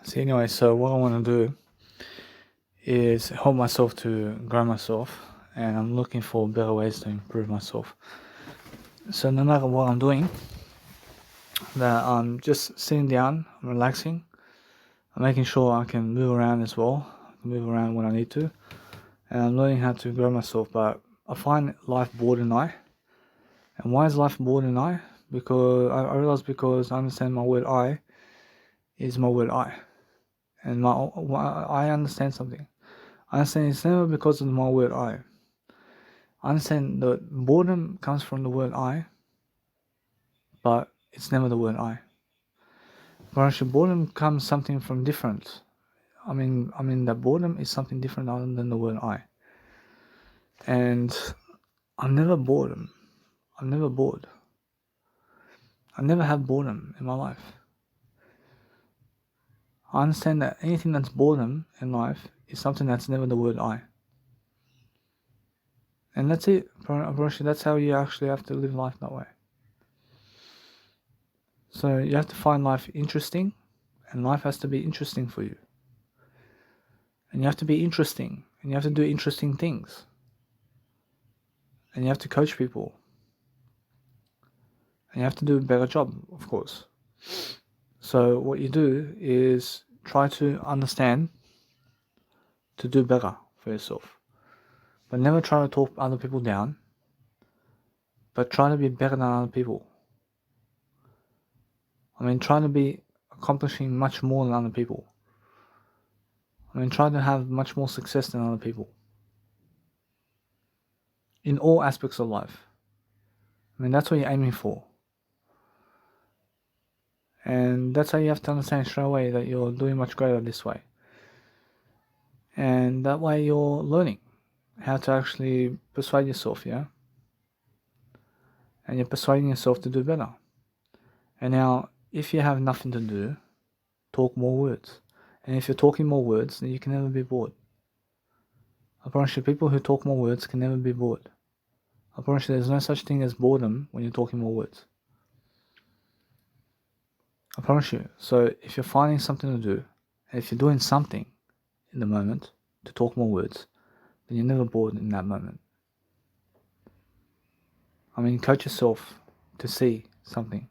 So anyway, so what I want to do is help myself to grow myself, and I'm looking for better ways to improve myself. So no matter what I'm doing, that I'm just sitting down, I'm relaxing, I'm making sure I can move around as well, move around when I need to, and I'm learning how to grow myself. But I find life bored and I. And why is life bored and I? Because I realize because I understand my word I is my word I. And I understand something. I understand it's never because of my word I. I understand that boredom comes from the word I, but it's never the word I. But actually, boredom comes something from different. I mean that boredom is something different other than the word I. And I'm never boredom. I'm never bored. I never have boredom in my life. I understand that anything that's boredom in life is something that's never the word I. And that's it. That's how you actually have to live life that way. So you have to find life interesting, and life has to be interesting for you. And you have to be interesting, and you have to do interesting things. And you have to coach people. And you have to do a better job, of course. So what you do is try to understand to do better for yourself. But never try to talk other people down, but try to be better than other people. I mean, try to be accomplishing much more than other people. I mean, try to have much more success than other people. In all aspects of life. I mean, that's what you're aiming for. And that's how you have to understand straight away that you're doing much greater this way. And that way you're learning how to actually persuade yourself, yeah? And you're persuading yourself to do better. And now, if you have nothing to do, talk more words. And if you're talking more words, then you can never be bored. I promise you, people who talk more words can never be bored. I promise you, there's no such thing as boredom when you're talking more words. I promise you. So if you're finding something to do, and if you're doing something in the moment to talk more words, then you're never bored in that moment. I mean, coach yourself to see something.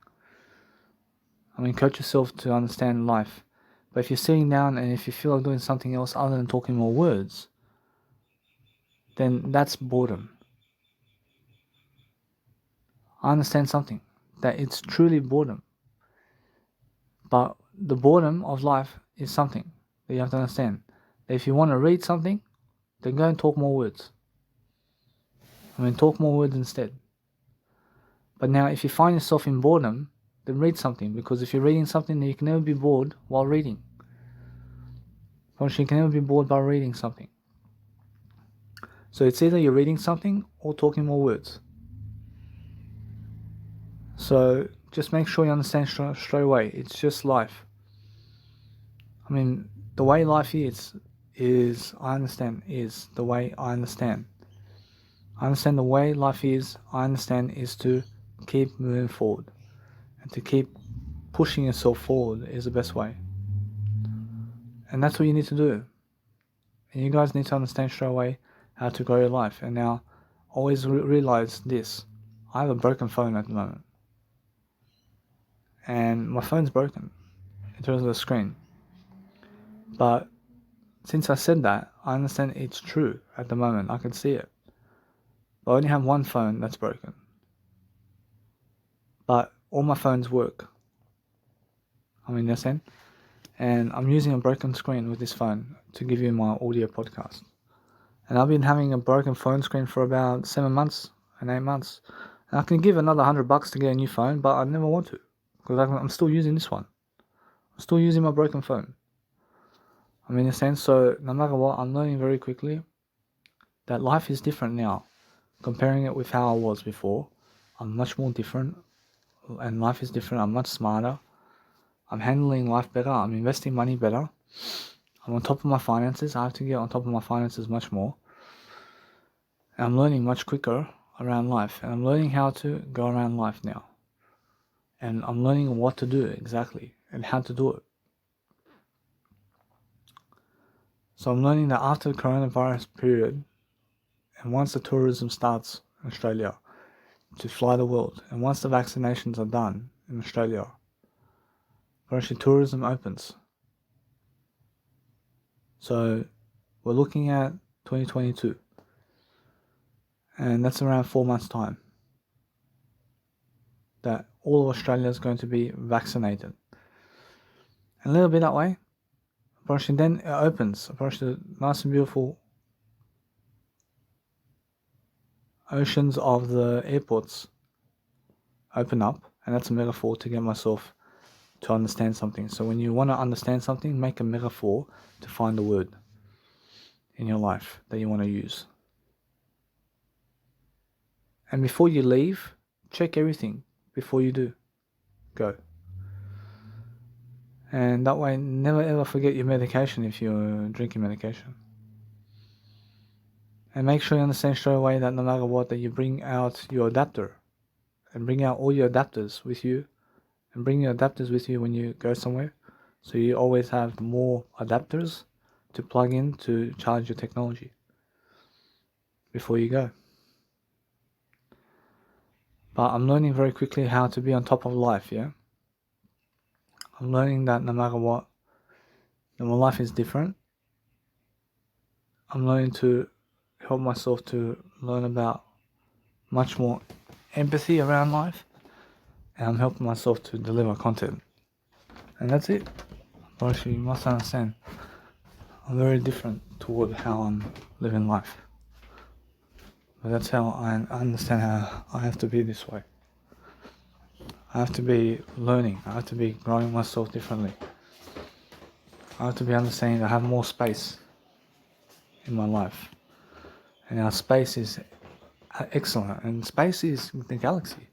I mean, coach yourself to understand life. But if you're sitting down and if you feel like doing something else other than talking more words, then that's boredom. I understand something, that it's truly boredom. But the boredom of life is something that you have to understand. That if you want to read something, then go and talk more words. I mean, talk more words instead. But now, if you find yourself in boredom, then read something. Because if you're reading something, then you can never be bored while reading. Because you can never be bored by reading something. So it's either you're reading something or talking more words. So just make sure you understand straight away. It's just life. I mean, the way life is I understand, is the way I understand. I understand the way life is, I understand, is to keep moving forward. And to keep pushing yourself forward is the best way. And that's what you need to do. And you guys need to understand straight away how to grow your life. And now, always realize this. I have a broken phone at the moment. And my phone's broken in terms of the screen. But since I said that, I understand it's true at the moment. I can see it. But I only have one phone that's broken. But all my phones work. I mean, understand? And I'm using a broken screen with this phone to give you my audio podcast. And I've been having a broken phone screen for about 7 months and 8 months. And I can give another $100 to get a new phone, but I never want to. Because I'm still using this one. I'm still using my broken phone. I mean, in a sense, so no matter what, I'm learning very quickly that life is different now. Comparing it with how I was before, I'm much more different. And life is different. I'm much smarter. I'm handling life better. I'm investing money better. I'm on top of my finances. I have to get on top of my finances much more. And I'm learning much quicker around life. And I'm learning how to go around life now. And I'm learning what to do exactly and how to do it. So I'm learning that after the coronavirus period, and once the tourism starts in Australia to fly the world, and once the vaccinations are done in Australia, actually tourism opens. So we're looking at 2022, and that's around 4 months' time, that all of Australia is going to be vaccinated. And a little bit that way, approaching then it opens, approaching the nice and beautiful oceans of the airports open up, and that's a metaphor to get myself to understand something. So when you want to understand something, make a metaphor to find the word in your life that you want to use. And before you leave, check everything before you do go. And that way, never ever forget your medication if you're drinking medication. And make sure you understand straight away that no matter what, that you bring out your adapter and bring out all your adapters with you, and bring your adapters with you when you go somewhere, so you always have more adapters to plug in to charge your technology before you go. But I'm learning very quickly how to be on top of life, yeah? I'm learning that no matter what, my life is different. I'm learning to help myself to learn about much more empathy around life, and I'm helping myself to deliver content. And that's it. But actually, you must understand, I'm very different toward how I'm living life. But that's how I understand how I have to be this way. I have to be learning. I have to be growing myself differently. I have to be understanding that I have more space in my life. And our space is excellent. And space is the galaxy.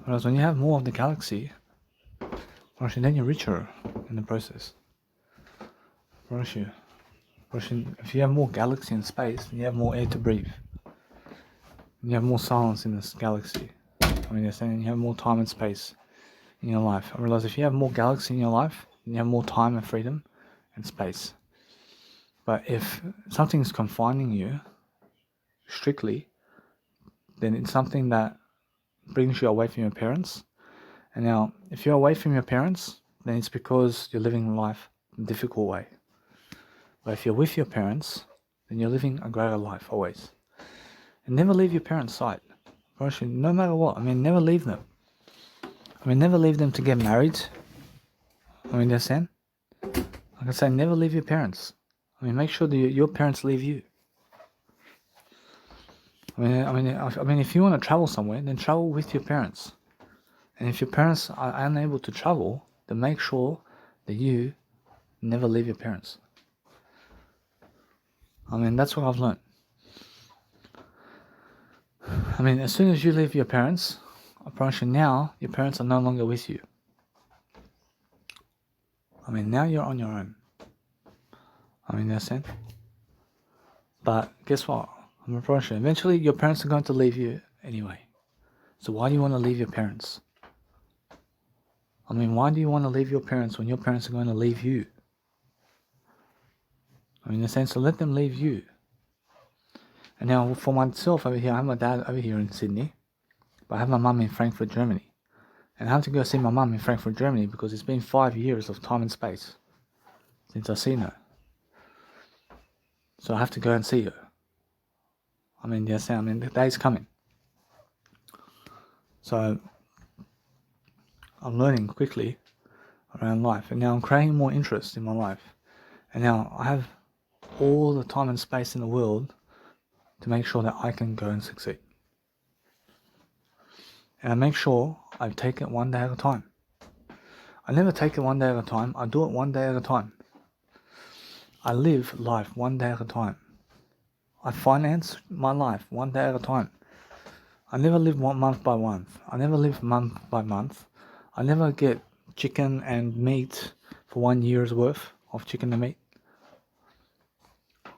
Whereas when you have more of the galaxy, then you're richer in the process. If you have more galaxy in space, then you have more air to breathe. And you have more silence in this galaxy. You're saying you have more time and space in your life. I realize if you have more galaxy in your life, then you have more time and freedom and space. But if something's confining you strictly, then it's something that brings you away from your parents. And now, if you're away from your parents, then it's because you're living life in a difficult way. But if you're with your parents, then you're living a greater life always. And never leave your parents' side. No matter what. Never leave them. Never leave them to get married. Understand? Like I say, never leave your parents. Make sure that your parents leave you. If you want to travel somewhere, then travel with your parents. And if your parents are unable to travel, then make sure that you never leave your parents. That's what I've learned. As soon as you leave your parents, apparently now your parents are no longer with you. Now you're on your own. That's it. But guess what? Eventually your parents are going to leave you anyway. So why do you want to leave your parents? Why do you want to leave your parents when your parents are going to leave you? So let them leave you. And now for myself over here, I have my dad over here in Sydney, but I have my mum in Frankfurt, Germany. And I have to go see my mum in Frankfurt, Germany because it's been 5 years of time and space since I've seen her. So I have to go and see her. The day's coming. So I'm learning quickly around life, and now I'm creating more interest in my life. And now I have all the time and space in the world to make sure that I can go and succeed. And I make sure I take it one day at a time. I never take it one day at a time. I do it one day at a time. I live life one day at a time. I finance my life one day at a time. I never live month by month. I never live month by month. I never get chicken and meat for 1 year's worth of chicken and meat.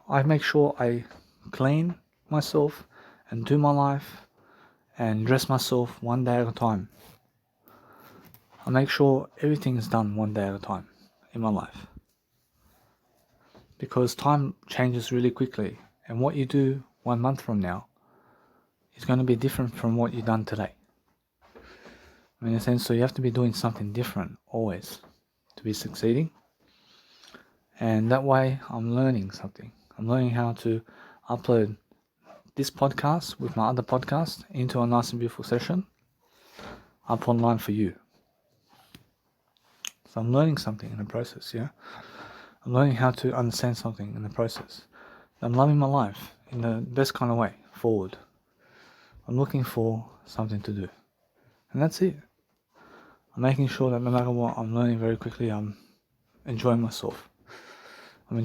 I make sure I clean myself and do my life and dress myself one day at a time. I make sure everything is done one day at a time in my life. because time changes really quickly, and what you do 1 month from now is going to be different from what you've done today. In a sense, so you have to be doing something different always to be succeeding. And that way I'm learning something. I'm learning how to upload this podcast with my other podcast into a nice and beautiful session up online for you. So I'm learning something in the process, yeah? I'm learning how to understand something in the process. I'm loving my life in the best kind of way, forward. I'm looking for something to do. And that's it. I'm making sure that no matter what, I'm learning very quickly. I'm enjoying myself. I'm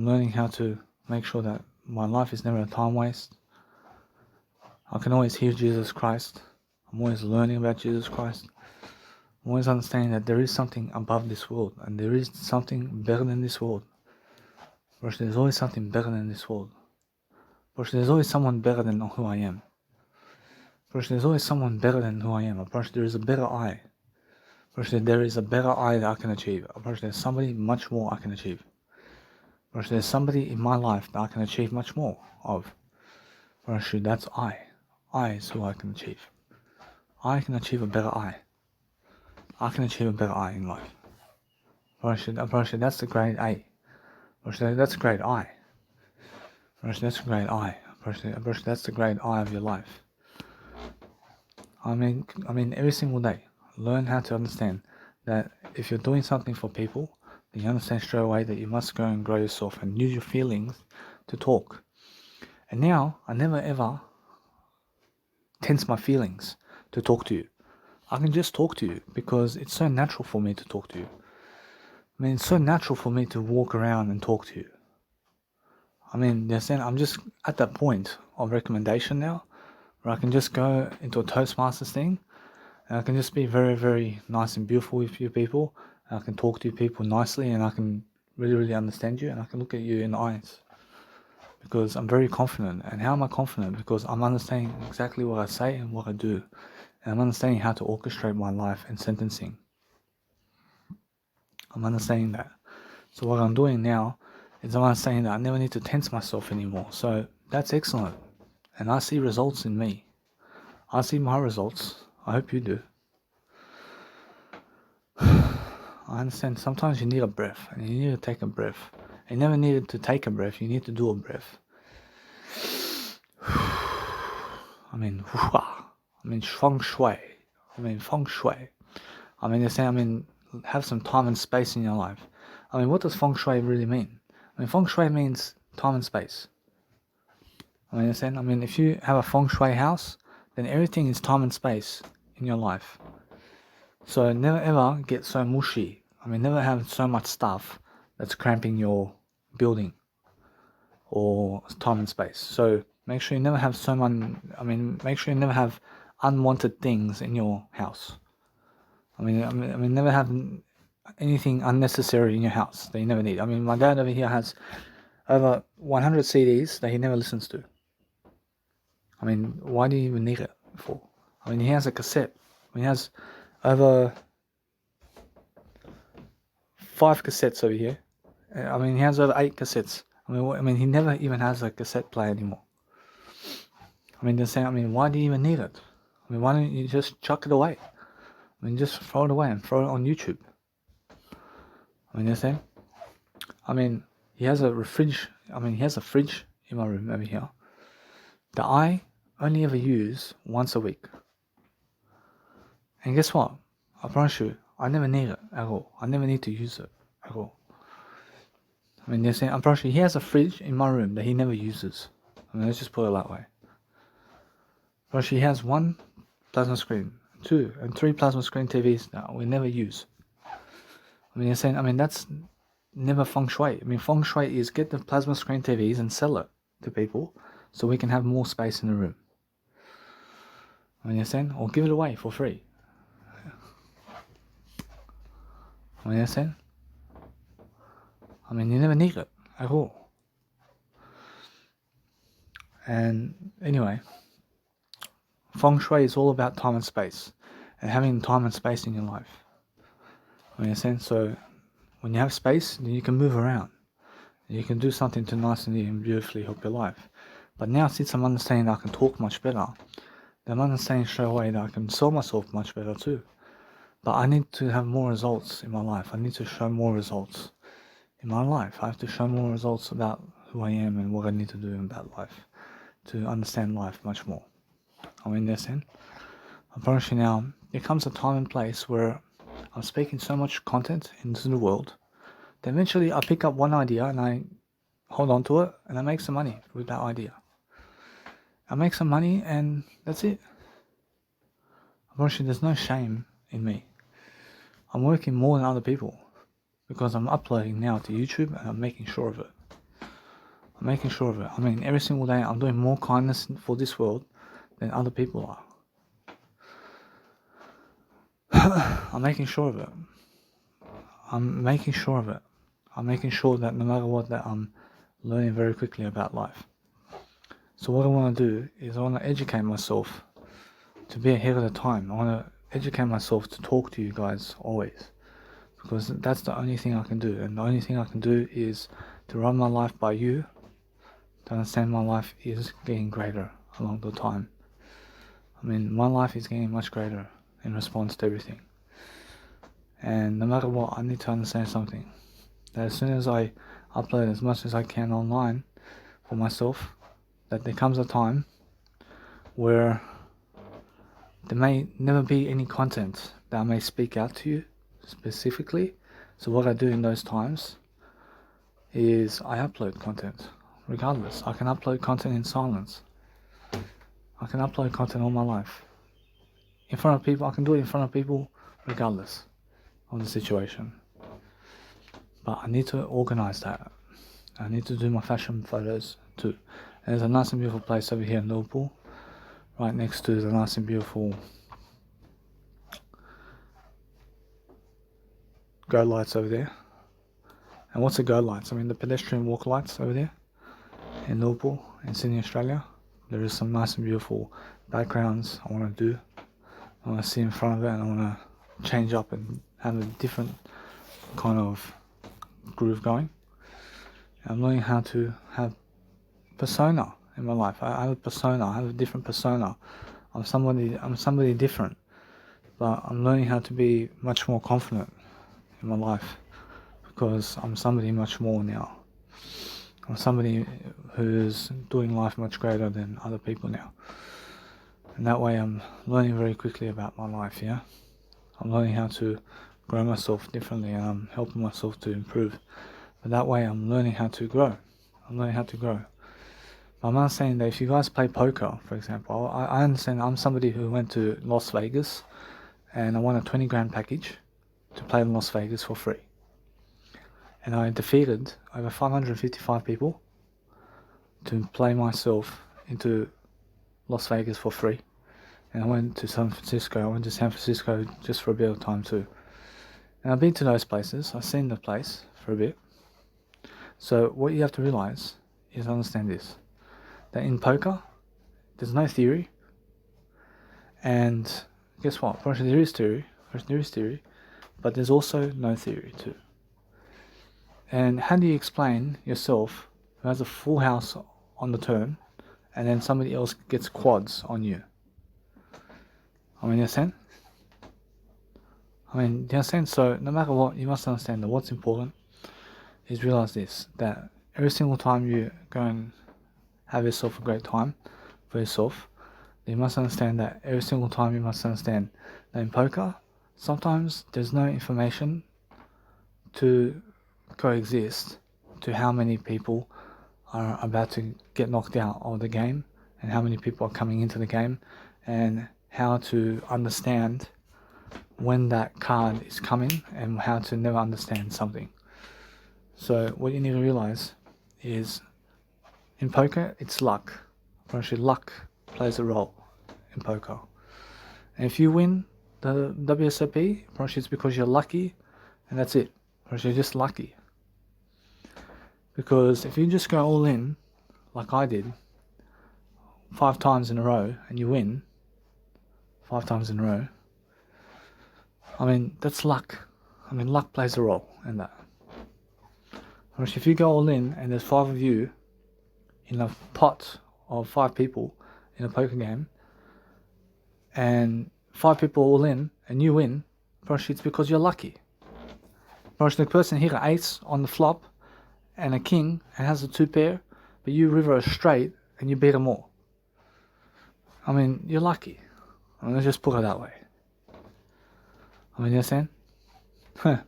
learning how to make sure that my life is never a time waste. I can always hear Jesus Christ. I'm always learning about Jesus Christ. I'm always understanding that there is something above this world, and there is something better than this world. Because there's always something better than this world. Because there's always someone better than who I am. Because there's always someone better than who I am. Because there is a better I. Because there is a better I that I can achieve. Because there's somebody much more I can achieve. Because there's somebody in my life that I can achieve much more of. Because that's I. I is who I can achieve. I can achieve a better I. I can achieve a better I in life. Because that's the great A. Because that's the great I. Because that's the great I. Because that's the great I of your life. I mean, every single day, learn how to understand that if you're doing something for people, then you understand straight away that you must go and grow yourself and use your feelings to talk. And now, I never ever tense my feelings to talk to you. I can just talk to you because it's so natural for me to talk to you. I mean, it's so natural for me to walk around and talk to you. I mean, I'm just at that point of recommendation now, where I can just go into a Toastmasters thing, and I can just be very, very nice and beautiful with you people. And I can talk to you people nicely, and I can really, really understand you, and I can look at you in the eyes. Because I'm very confident. And how am I confident? Because I'm understanding exactly what I say and what I do. And I'm understanding how to orchestrate my life and sentencing. I'm understanding that. So what I'm doing now is I'm understanding that I never need to tense myself anymore. So that's excellent. And I see results in me. I see my results. I hope you do. I understand sometimes you need a breath, and you need to take a breath. You never needed to take a breath, you need to do a breath. I mean, feng shui. Feng shui. They say, have some time and space in your life. What does feng shui really mean? Feng shui means time and space. If you have a feng shui house, then everything is time and space in your life. So never ever get so mushy. Never have so much stuff that's cramping your building or time and space. So make sure you never have make sure you never have unwanted things in your house. Never have anything unnecessary in your house that you never need. My dad over here has over 100 CDs that he never listens to. Why do you even need it for? He has a cassette. He has over 5 cassettes over here. He has over 8 cassettes. He never even has a cassette player anymore. They're saying, why do you even need it? Why don't you just chuck it away? Just throw it away and throw it on YouTube. They're saying, he has a fridge. He has a fridge in my room over here that I only ever use once a week. And guess what? I promise you, I never need it at all. I never need to use it at all. They're saying, I'm pretty sure he has a fridge in my room that he never uses. Let's just put it that way. But he has 1 plasma screen, 2 and 3 plasma screen TVs that we never use. They're saying, that's never feng shui. Feng shui is get the plasma screen TVs and sell it to people so we can have more space in the room. They're saying, or give it away for free. They're saying, you never need it at all. And anyway, feng shui is all about time and space, and having time and space in your life. They're saying, so when you have space, then you can move around. You can do something to nicely and beautifully help your life. But now, since I'm understanding that I can talk much better, then I'm understanding straight away that I can sell myself much better too. But I need to have more results in my life. I need to show more results in my life. I have to show more results about who I am and what I need to do about life to understand life much more. I'm in this end. I promise you now, there comes a time and place where I'm speaking so much content into the world that eventually I pick up one idea and I hold on to it and I make some money with that idea. I make some money and that's it. I promise you, there's no shame in me. I'm working more than other people because I'm uploading now to YouTube and I'm making sure of it. I mean, every single day I'm doing more kindness for this world than other people are. I'm making sure of it. I'm making sure that no matter what, that I'm learning very quickly about life. So what I want to do is I want to educate myself to be ahead of the time. I want to educate myself to talk to you guys always, because that's the only thing I can do. And the only thing I can do is to run my life by you, to understand my life is getting greater along the time. I mean, my life is getting much greater in response to everything. And no matter what, I need to understand something. That as soon as I upload as much as I can online for myself, that there comes a time where there may never be any content that I may speak out to you specifically. So what I do in those times is I upload content regardless. I can upload content in silence. I can upload content all my life. In front of people, I can do it in front of people regardless of the situation. But I need to organize that. I need to do my fashion photos too. And there's a nice and beautiful place over here in Liverpool, right next to the nice and beautiful Go lights over there. And what's the Go lights? I mean the pedestrian walk lights over there in Liverpool, in Sydney, Australia. There is some nice and beautiful backgrounds I want to do. I want to sit in front of it and I want to change up and have a different kind of groove going. I'm learning how to have persona in my life. I have a persona. I have a different persona. I'm somebody different, but I'm learning how to be much more confident in my life because I'm somebody much more now. I'm somebody who's doing life much greater than other people now. And that way I'm learning very quickly about my life, yeah? I'm learning how to grow myself differently and I'm helping myself to improve. But that way I'm learning how to grow. I'm understanding that if you guys play poker, for example, I understand I'm somebody who went to Las Vegas and I won a 20 grand package to play in Las Vegas for free. And I defeated over 555 people to play myself into Las Vegas for free. And I went to San Francisco just for a bit of time too. And I've been to those places, I've seen the place for a bit. So what you have to realize is understand this, that in poker, there's no theory. And guess what? There is theory, but there's also no theory too. And how do you explain yourself who has a full house on the turn and then somebody else gets quads on you? I mean, you understand? Do you understand? So no matter what, you must understand that what's important is realize this, that every single time you go and have yourself a great time for yourself, you must understand that every single time you must understand that in poker, sometimes there's no information to coexist to how many people are about to get knocked out of the game and how many people are coming into the game and how to understand when that card is coming and how to never understand something. So what you need to realize is in poker, it's luck. Actually, luck plays a role in poker. And if you win the WSOP, probably it's because you're lucky and that's it. Or you're just lucky. Because if you just go all in, like I did, 5 times in a row, and you win 5 times in a row, that's luck. Luck plays a role in that. Whereas if you go all in and there's 5 of you in a pot of 5 people in a poker game, and 5 people all in and you win, probably it's because you're lucky. Probably the person hit an ace on the flop and a king and has a 2 pair, but you river a straight and you beat them all. I mean, you're lucky. I mean, let's just put it that way. I mean, you understand? I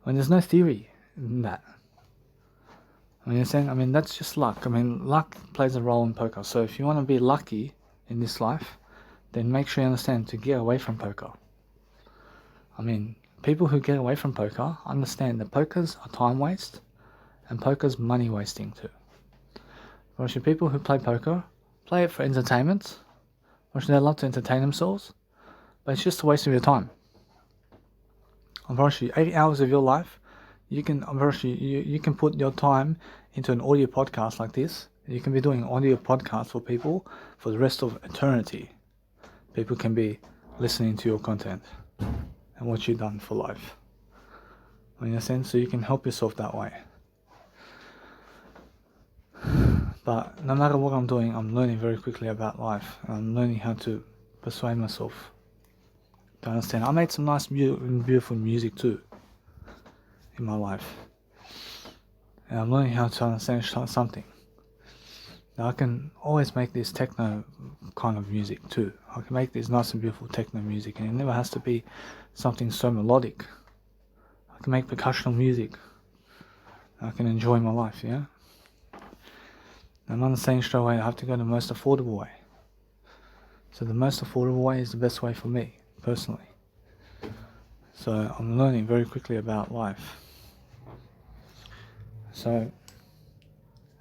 mean, there's no theory in that. I mean, you understand? I mean, that's just luck. I mean, luck plays a role in poker. So if you want to be lucky in this life, then make sure you understand to get away from poker. I mean, people who get away from poker understand that poker's a time waste and poker's money wasting too. Whereas people who play poker play it for entertainment, which they love to entertain themselves, but it's just a waste of your time. Unfortunately, 80 hours of your life, you can put your time into an audio podcast like this. You can be doing audio podcasts for people for the rest of eternity. People can be listening to your content and what you've done for life. In a sense, so you can help yourself that way. But no matter what I'm doing, I'm learning very quickly about life. I'm learning how to persuade myself to understand. I made some nice, beautiful music too in my life. And I'm learning how to understand something. Now I can always make this techno kind of music too. I can make this nice and beautiful techno music, and it never has to be something so melodic. I can make percussional music. I can enjoy my life, yeah? I'm not saying straight away I have to go the most affordable way. So the most affordable way is the best way for me, personally. So I'm learning very quickly about life. So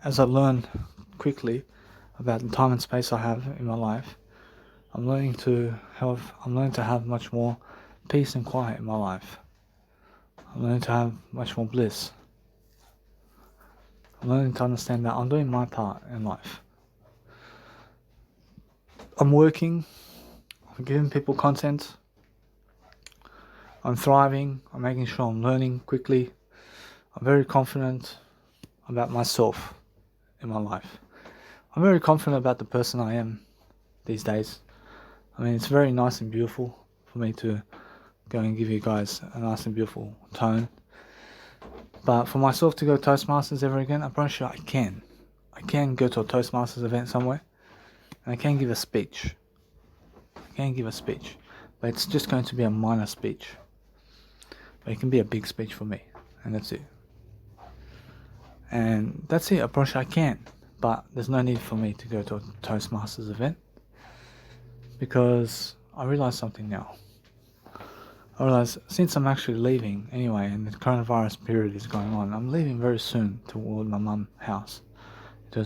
as I learn quickly about the time and space I have in my life, I'm learning to have much more peace and quiet in my life. I'm learning to have much more bliss. I'm learning to understand that I'm doing my part in life. I'm working, I'm giving people content, I'm thriving, I'm making sure I'm learning quickly. I'm very confident about myself in my life. I'm very confident about the person I am these days. I mean, it's very nice and beautiful for me to go and give you guys a nice and beautiful tone. But for myself to go Toastmasters ever again, I'm pretty sure I can. I can go to a Toastmasters event somewhere, and I can give a speech. But it's just going to be a minor speech. But it can be a big speech for me, and that's it. And that's it, pretty sure I can. But there's no need for me to go to a Toastmasters event, because I realise something now. I realise since I'm actually leaving anyway, and the coronavirus period is going on, I'm leaving very soon towards my mum's house. So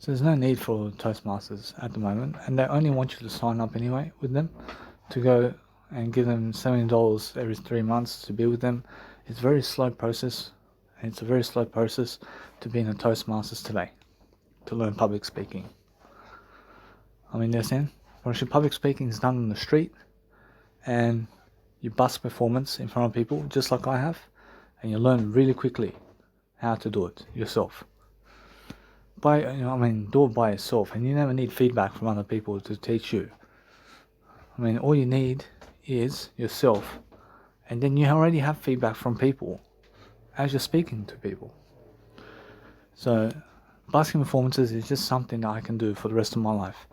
there's no need for Toastmasters at the moment, and they only want you to sign up anyway with them, to go and give them $70 every 3 months to be with them. It's a very slow process, and it's a very slow process to be in a Toastmasters today, to learn public speaking. I mean, they're saying, public speaking is done on the street, and you bust performance in front of people, just like I have, and you learn really quickly how to do it yourself. Do it by yourself, and you never need feedback from other people to teach you. I mean, all you need is yourself, and then you already have feedback from people as you're speaking to people. So, busking performances is just something that I can do for the rest of my life.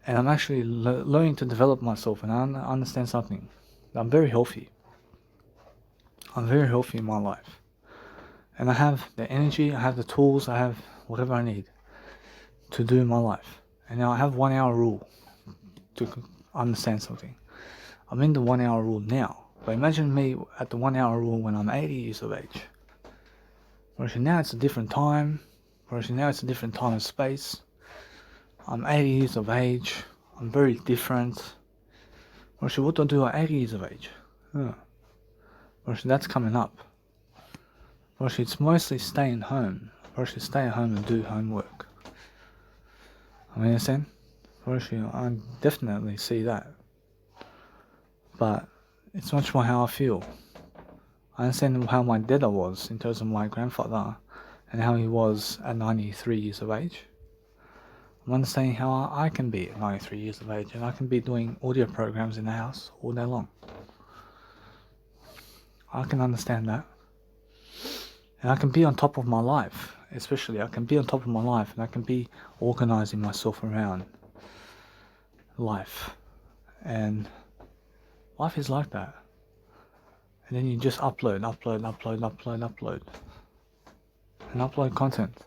And I'm actually learning to develop myself, and I understand something. I'm very healthy. I'm very healthy in my life. And I have the energy, I have the tools, I have whatever I need to do in my life. And now I have 1 hour rule to understand something. I'm in the 1 hour rule now. But imagine me at the 1 hour rule when I'm 80 years of age. Whereas now it's a different time. Whereas now it's a different time and space. I'm 80 years of age. I'm very different. Whereas what do I do at 80 years of age? Whereas that's coming up. Whereas it's mostly staying home. Whereas stay at home and do homework. I mean, understand? Whereas I definitely see that. But it's much more how I feel. I understand how my dad was in terms of my grandfather and how he was at 93 years of age. I'm understanding how I can be at 93 years of age, and I can be doing audio programs in the house all day long. I can understand that. And I can be on top of my life, especially I can be on top of my life, and I can be organizing myself around life. And life is like that. And then you just upload, and upload content.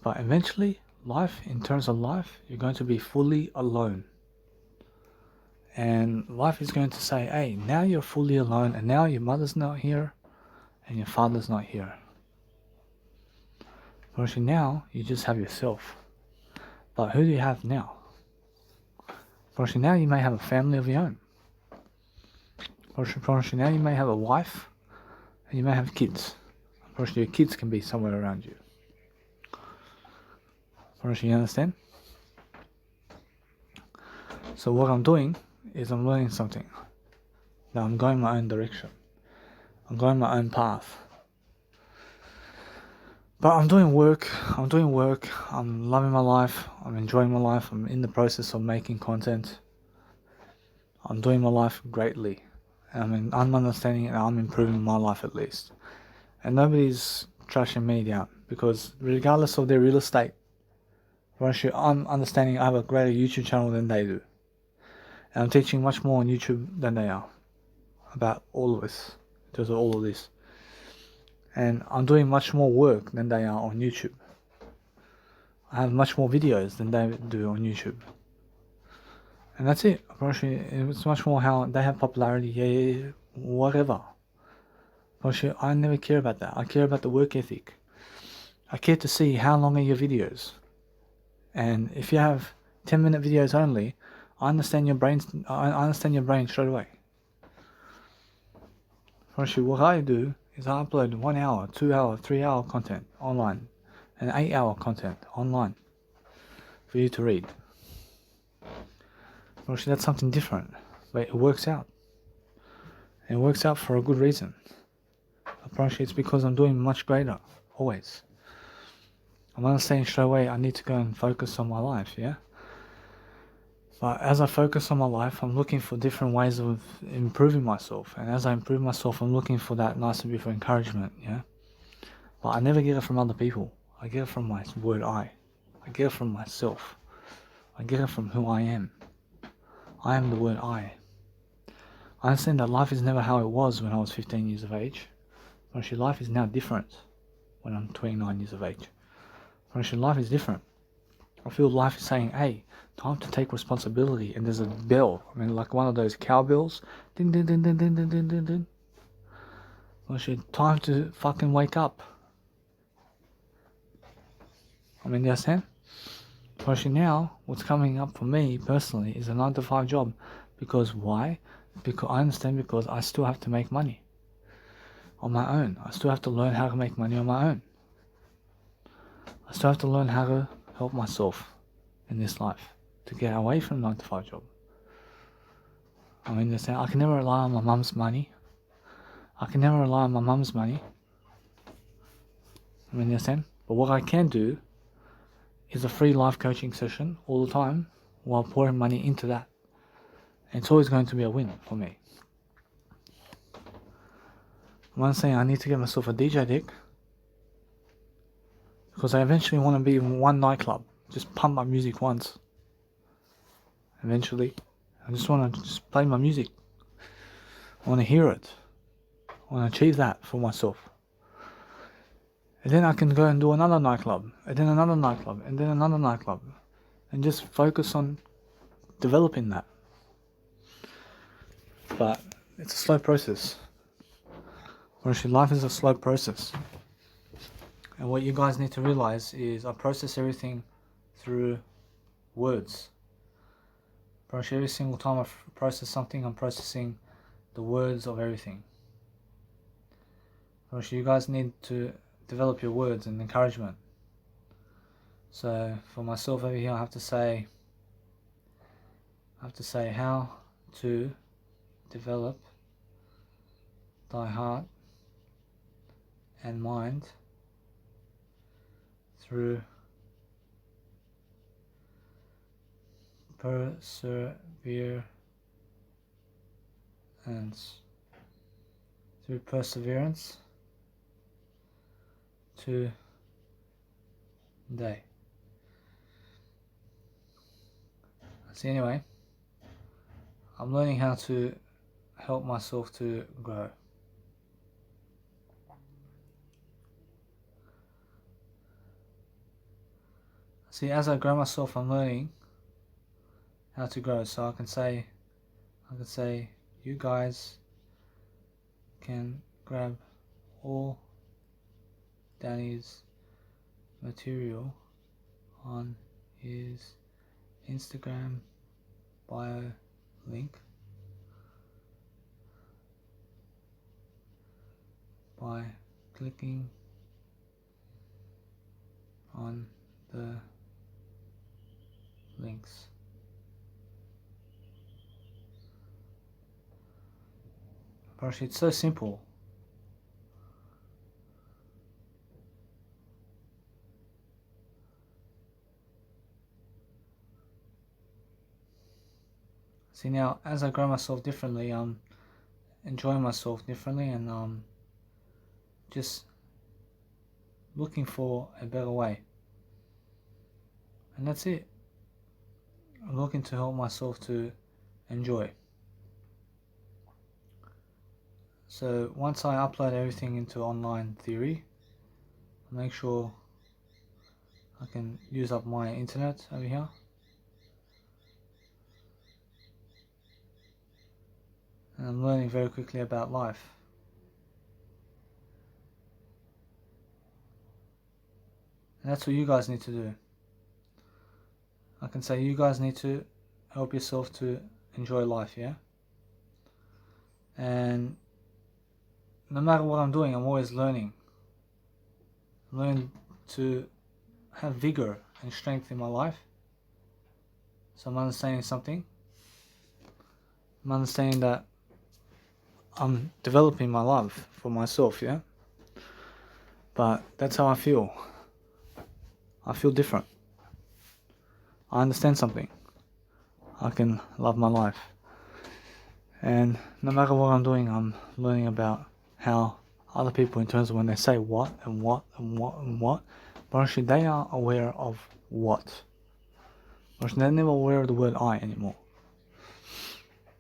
But eventually, life, in terms of life, you're going to be fully alone. And life is going to say, hey, now you're fully alone, and now your mother's not here, and your father's not here. Actually, now you just have yourself. But who do you have now? Actually, now you may have a family of your own. Actually, now you may have a wife, and you may have kids. Actually, your kids can be somewhere around you. You understand? So what I'm doing is I'm learning something. Now I'm going my own direction. I'm going my own path. But I'm doing work, I'm loving my life, I'm enjoying my life, I'm in the process of making content. I'm doing my life greatly. And I'm understanding and I'm improving my life at least. And nobody's trashing me down, because regardless of their real estate, I'm understanding I have a greater YouTube channel than they do. And I'm teaching much more on YouTube than they are about all of this, in terms of all of this. And I'm doing much more work than they are on YouTube. I have much more videos than they do on YouTube. And that's it. It's much more how they have popularity, whatever. I never care about that. I care about the work ethic. I care to see how long are your videos. And if you have 10-minute videos only, I understand your brain straight away. What I do is I upload 1 hour, 2 hour, 3 hour content online, and 8 hour content online for you to read. That's something different, but it works out. And it works out for a good reason. It's because I'm doing much greater, always. I'm understanding straight away I need to go and focus on my life, yeah? But as I focus on my life, I'm looking for different ways of improving myself. And as I improve myself, I'm looking for that nice and beautiful encouragement, yeah? But I never get it from other people. I get it from my word I. I get it from myself. I get it from who I am. I am the word I. I understand that life is never how it was when I was 15 years of age. Actually, life is now different when I'm 29 years of age. Actually, life is different. I feel life is saying, hey, time to take responsibility. And there's a bell. Like one of those cowbells. Ding, ding, ding, ding, ding, ding, ding, ding, ding. Actually, time to fucking wake up. You understand? Actually, now, what's coming up for me personally is a 9-to-5 job. Because why? Because I understand, because I still have to make money on my own. I still have to learn how to make money on my own. I still have to learn how to help myself in this life to get away from 9-to-5 job. I can never rely on my mum's money. You understand? But what I can do is a free life coaching session all the time while pouring money into that. And it's always going to be a win for me. I'm saying I need to get myself a DJ deck, because I eventually want to be in one nightclub, just pump my music once. Eventually, I just want to just play my music. I want to hear it. I want to achieve that for myself. And then I can go and do another nightclub, and then another nightclub, and then another nightclub, and just focus on developing that. But it's a slow process. Actually, life is a slow process. And what you guys need to realize is I process everything through words. Actually, every single time I process something, I'm processing the words of everything. Actually, you guys need to develop your words and encouragement. So for myself over here, I have to say how to develop thy heart and mind through perseverance, today. So anyway, I'm learning how to help myself to grow. See, as I grow myself, I'm learning how to grow. So I can say, you guys can grab all Danny's material on his Instagram bio link by clicking on the links. Gosh, it's so simple. See, now as I grow myself differently, I'm enjoying myself differently, and just looking for a better way. And that's it. I'm looking to help myself to enjoy. So once I upload everything into online theory, I'll make sure I can use up my internet over here. And I'm learning very quickly about life. And that's what you guys need to do. I can say you guys need to help yourself to enjoy life, yeah? And no matter what I'm doing, I'm always learning. I'm learning to have vigor and strength in my life. So I'm understanding something. I'm understanding that I'm developing my love for myself, yeah? But that's how I feel. I feel different. I understand something. I can love my life. And no matter what I'm doing, I'm learning about how other people, in terms of when they say what and what and what and what, but actually they are aware of what. But they're never aware of the word I anymore.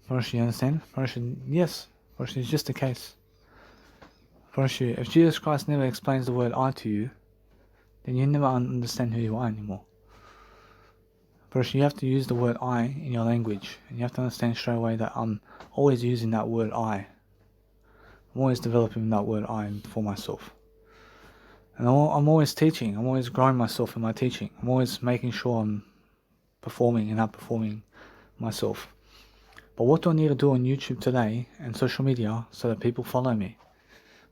But you understand? But yes, but it's just the case. But if Jesus Christ never explains the word I to you, then you never understand who you are anymore. But you have to use the word I in your language, and you have to understand straight away that I'm always using that word I. I'm always developing that word I for myself. And I'm always teaching. I'm always growing myself in my teaching. I'm always making sure I'm performing and outperforming myself. But what do I need to do on YouTube today and social media so that people follow me?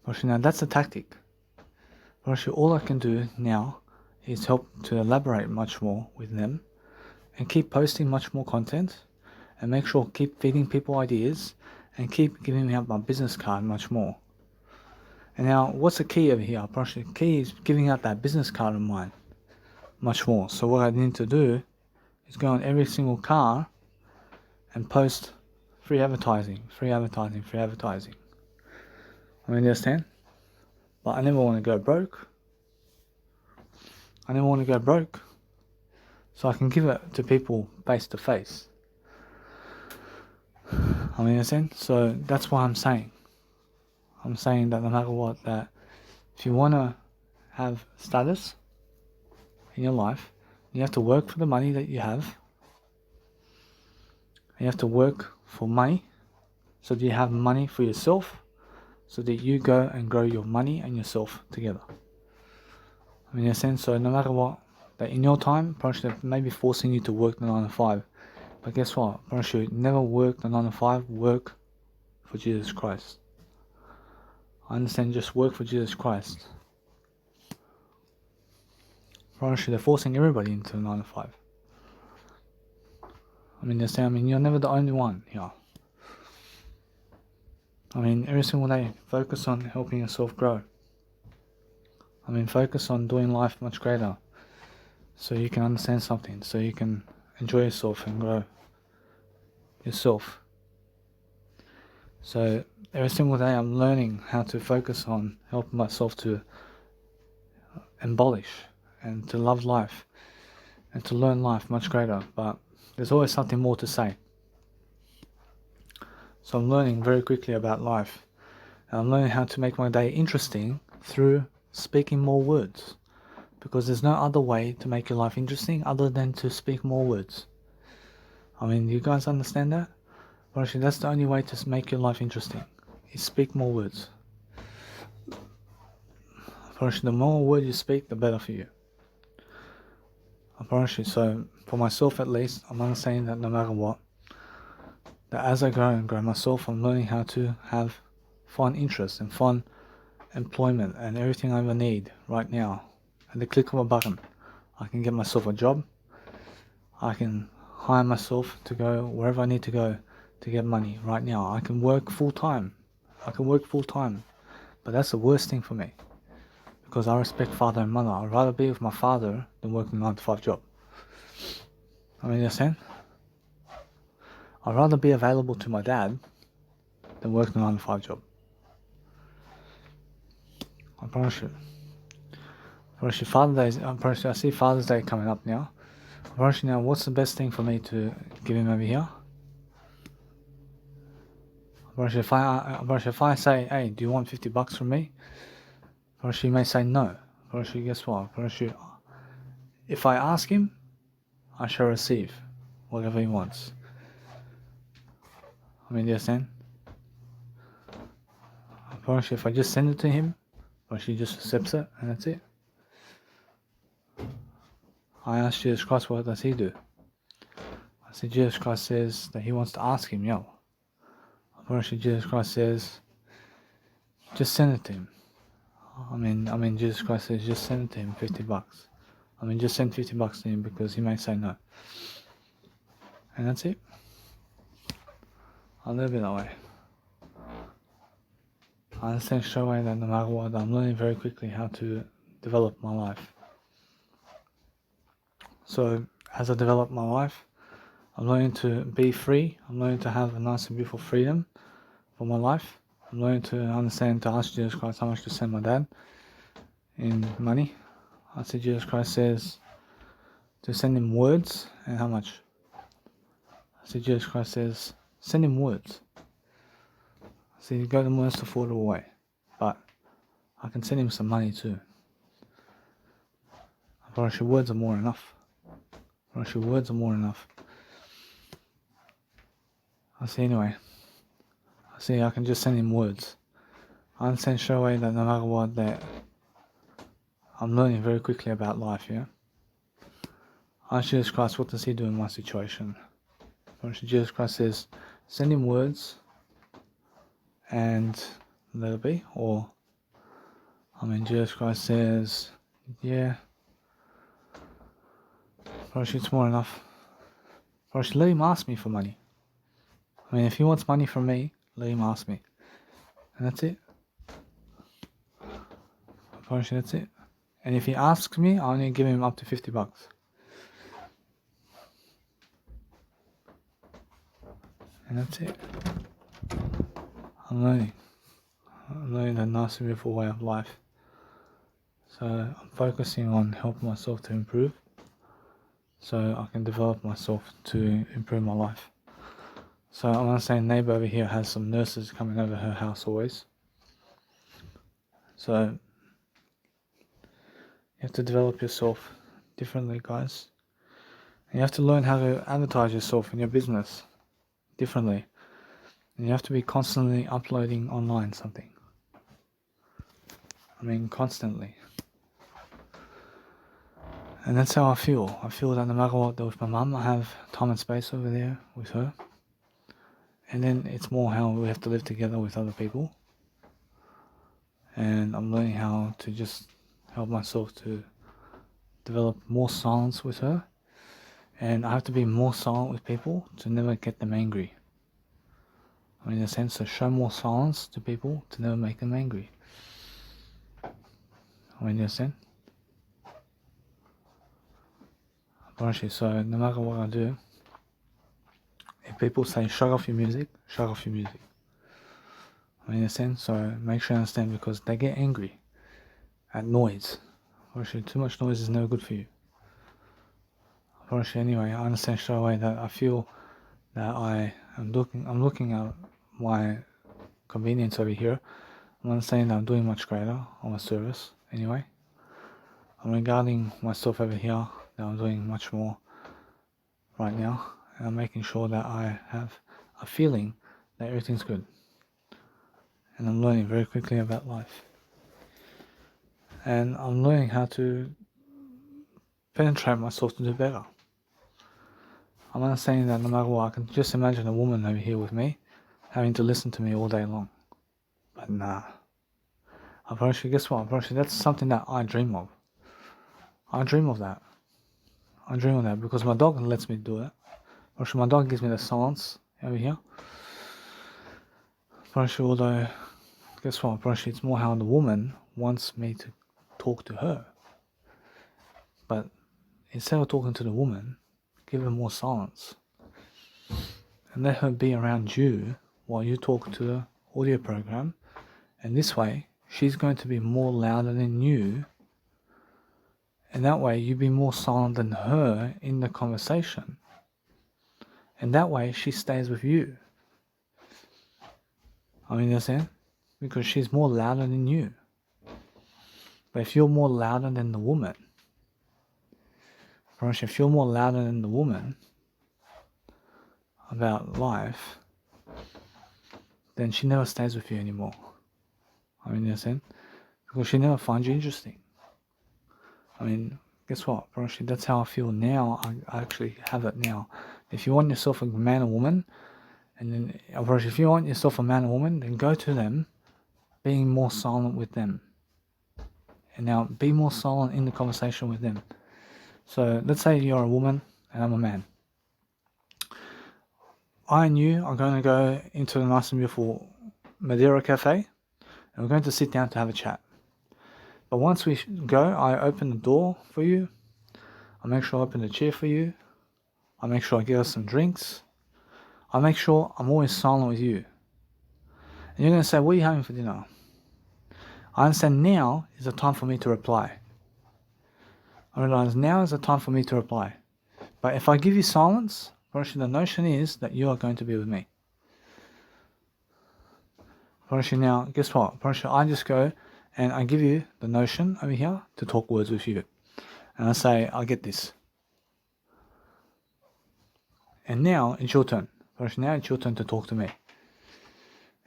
Actually, now that's a tactic. But actually, all I can do now is help to elaborate much more with them and keep posting much more content and make sure keep feeding people ideas and keep giving out my business card much more. And now, what's the key over here? Actually, the key is giving out that business card of mine much more. So what I need to do is go on every single car and post free advertising. I understand? But I never want to go broke. So I can give it to people face to face. I understand? So that's what I'm saying. I'm saying that no matter what, that if you want to have status in your life, you have to work for the money that you have. You have to work for money so that you have money for yourself, so that you go and grow your money and yourself together. In a sense, so no matter what, that in your time, probably they may be forcing you to work the 9 to 5. But guess what? Probably never work the 9 to 5, work for Jesus Christ. I understand, just work for Jesus Christ. Probably they're forcing everybody into the 9 to 5. They say, you're never the only one here. I mean, every single day, focus on helping yourself grow. I mean, focus on doing life much greater so you can understand something, so you can enjoy yourself and grow yourself. So every single day I'm learning how to focus on helping myself to embellish and to love life and to learn life much greater, but there's always something more to say. So I'm learning very quickly about life, and I'm learning how to make my day interesting through speaking more words, because there's no other way to make your life interesting other than to speak more words. I mean, you guys understand that? Well, actually, that's the only way to make your life interesting, is speak more words. The more words you speak, the better for you. I promise you. So for myself at least, I'm understanding that no matter what, that as I grow and grow myself, I'm learning how to have fun interests and fun employment and everything I ever need right now. At the click of a button, I can get myself a job. I can hire myself to go wherever I need to go to get money right now. I can work full time. But that's the worst thing for me, because I respect father and mother. I'd rather be with my father than working a 9 to 5 job. I mean, you understand? I'd rather be available to my dad than working a 9 to 5 job. I promise you. I see Father's Day coming up now. I promise you now, what's the best thing for me to give him over here? If I say, hey, do you want $50 from me? He may say no. Guess what? If I ask him, I shall receive whatever he wants. I mean, do you understand? If I just send it to him, he just accepts it, and that's it. I asked Jesus Christ, what does he do? I said, Jesus Christ says that he wants to ask him, yo. Jesus Christ says, just send it to him. I mean, Jesus Christ says, just send it to him, $50. Just send $50 to him, because he may say no. And that's it. I live it that way. I understand straight away that no matter what, I'm learning very quickly how to develop my life. So as I develop my life, I'm learning to be free. I'm learning to have a nice and beautiful freedom for my life. I'm learning to understand, to ask Jesus Christ how much to send my dad in money. I said Jesus Christ says to send him words, and how much? I said Jesus Christ says send him words. I said you got the words to afford it away, but I can send him some money too. But words are more enough. Words are more enough. I can just send him words. I understand straight away that no matter what, that I'm learning very quickly about life, yeah? I ask Jesus Christ, what does he do in my situation? Jesus Christ says, send him words and let it be. Or, Jesus Christ says, yeah, it's more enough. Let him ask me for money. If he wants money from me, let him ask me. And that's it. That's it. And if he asks me, I only give him up to $50. And that's it. I'm learning a nice and beautiful way of life. So I'm focusing on helping myself to improve, so I can develop myself to improve my life. So I'm gonna say neighbor over here has some nurses coming over her house always. So you have to develop yourself differently, guys. And you have to learn how to advertise yourself in your business differently. And you have to be constantly uploading online something. Constantly. And that's how I feel. I feel that no matter what, with my mum, I have time and space over there with her. And then it's more how we have to live together with other people. And I'm learning how to just help myself to develop more silence with her. And I have to be more silent with people to never get them angry. I mean, in a sense, to show more silence to people to never make them angry. I mean, in a sense. So no matter what I do, if people say shut off your music, shut off your music. I mean, in a sense, so make sure you understand, because they get angry at noise. Actually, too much noise is never good for you. Anyway, I understand straight away that I feel that I'm looking at my convenience over here. I'm understanding that I'm doing much greater on my service anyway. I'm regarding myself over here that I'm doing much more right now, and I'm making sure that I have a feeling that everything's good. And I'm learning very quickly about life. And I'm learning how to penetrate myself to do better. I'm understanding that no matter what, I can just imagine a woman over here with me having to listen to me all day long. But nah. Guess what? That's something that I dream of. I dream of that. Because my dog lets me do it. My dog gives me the silence over here. Although, guess what? It's more how the woman wants me to talk to her. But instead of talking to the woman, give her more silence. And let her be around you while you talk to the audio program. And this way, she's going to be more louder than you. And that way, you be more silent than her in the conversation. And that way, she stays with you. I mean, understand? Because she's more louder than you. But if you're more louder than the woman, about life, then she never stays with you anymore. I mean, understand? Because she never finds you interesting. I mean, guess what? That's how I feel now. I actually have it now. If you want yourself a man or woman, and then, if you want yourself a man or woman, then go to them, being more silent with them. And now be more silent in the conversation with them. So let's say you're a woman and I'm a man. I and you are going to go into the nice and beautiful Madeira Cafe, and we're going to sit down to have a chat. But once we go, I open the door for you. I make sure I open the chair for you. I make sure I get us some drinks. I make sure I'm always silent with you. And you're going to say, what are you having for dinner? I understand now is the time for me to reply. I realize now is the time for me to reply. But if I give you silence, the notion is that you are going to be with me. Now, guess what? I just go and I give you the notion over here to talk words with you. And I say, I get this. And now it's your turn. Now it's your turn to talk to me.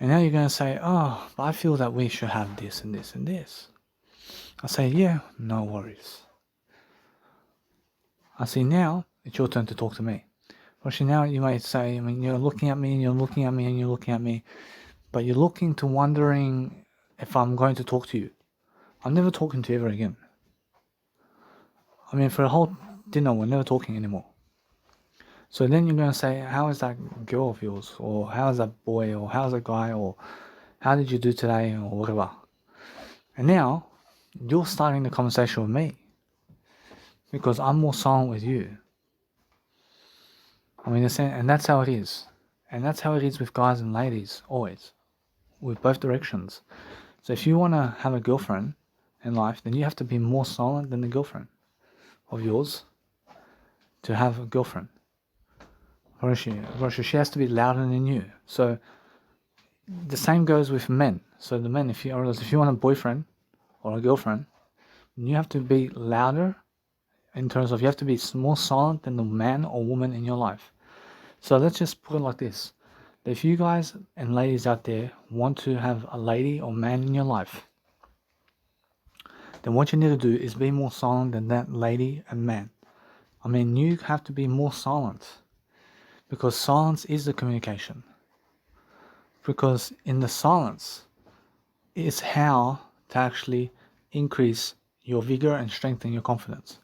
And now you're going to say, oh, but I feel that we should have this and this and this. I say, yeah, no worries. I say, now it's your turn to talk to me. Now you might say, I mean, you're looking at me and you're looking at me and you're looking at me, but you're looking to wondering if I'm going to talk to you. I'm never talking to you ever again. I mean, for a whole dinner, we're never talking anymore. So then you're going to say, how is that girl of yours? Or how is that boy? Or how's that guy? Or how did you do today? Or whatever. And now, you're starting the conversation with me. Because I'm more silent with you. I mean, and that's how it is. And that's how it is with guys and ladies, always. With both directions. So if you want to have a girlfriend in life, then you have to be more silent than the girlfriend of yours to have a girlfriend. She has to be louder than you. So the same goes with men. So the men, if you want a boyfriend or a girlfriend, you have to be louder in terms of you have to be more silent than the man or woman in your life. So let's just put it like this. If you guys and ladies out there want to have a lady or man in your life, then what you need to do is be more silent than that lady and man. I mean, you have to be more silent. Because silence is the communication. Because in the silence is how to actually increase your vigor and strengthen your confidence.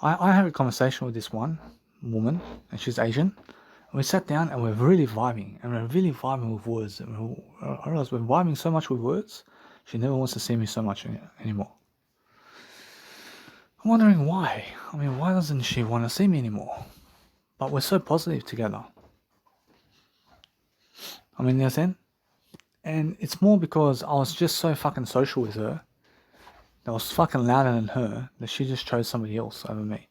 I had a conversation with this one woman, and she's Asian. we sat down and we're really vibing, and we're really vibing with words. And I realized we're vibing so much with words, she never wants to see me so much anymore. I'm wondering why. I mean, why doesn't she want to see me anymore? But we're so positive together. I mean, you understand? And it's more because I was just so fucking social with her, that I was fucking louder than her, that she just chose somebody else over me.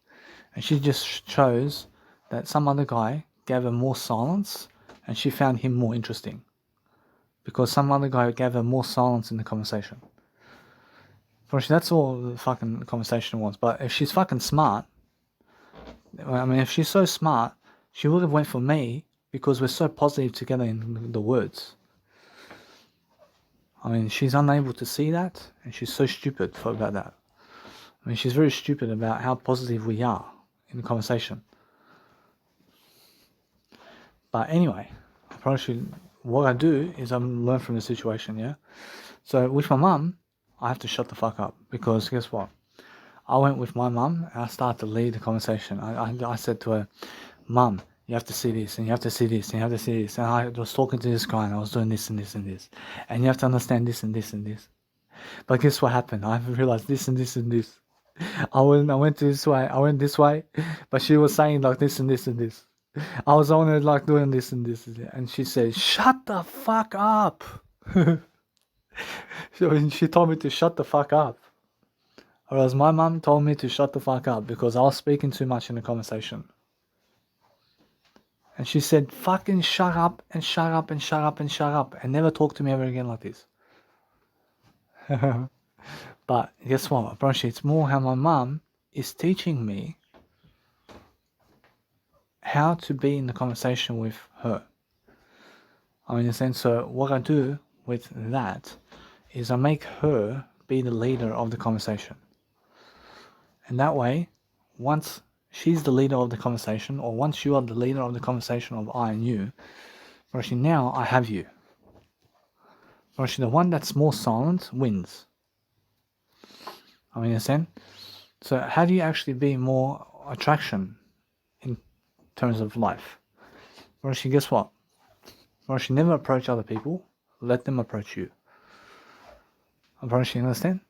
And she just chose that some other guy gave her more silence, and she found him more interesting. Because some other guy gave her more silence in the conversation. That's all the fucking conversation was. But if she's fucking smart, I mean, if she's so smart, she would have went for me because we're so positive together in the words. I mean, she's unable to see that, and she's so stupid about that. I mean, she's very stupid about how positive we are in the conversation. But anyway, what I do is I learn from the situation, yeah? So with my mum, I have to shut the fuck up, because guess what? I went with my mum and I started to lead the conversation. I said to her, Mum, you have to see this, and you have to see this, and you have to see this. And I was talking to this guy, and I was doing this and this and this. And you have to understand this and this and this. But guess what happened? I realized this and this and this. I went this way, but she was saying like this and this and this. I was only like doing this and this, and she said, "Shut the fuck up." She told me to shut the fuck up. Whereas my mum told me to shut the fuck up because I was speaking too much in the conversation. And she said, fucking shut up and shut up and shut up and shut up and never talk to me ever again like this. But guess what? Apparently it's more how my mum is teaching me how to be in the conversation with her. I mean, in a sense, so what I do with that is I make her be the leader of the conversation. And that way, once she's the leader of the conversation, or once you are the leader of the conversation of I and you, actually now I have you. Actually, the one that's more silent wins. I mean, understand? So how do you actually be more attraction in terms of life? Actually, guess what? Actually, never approach other people. Let them approach you. Actually, understand?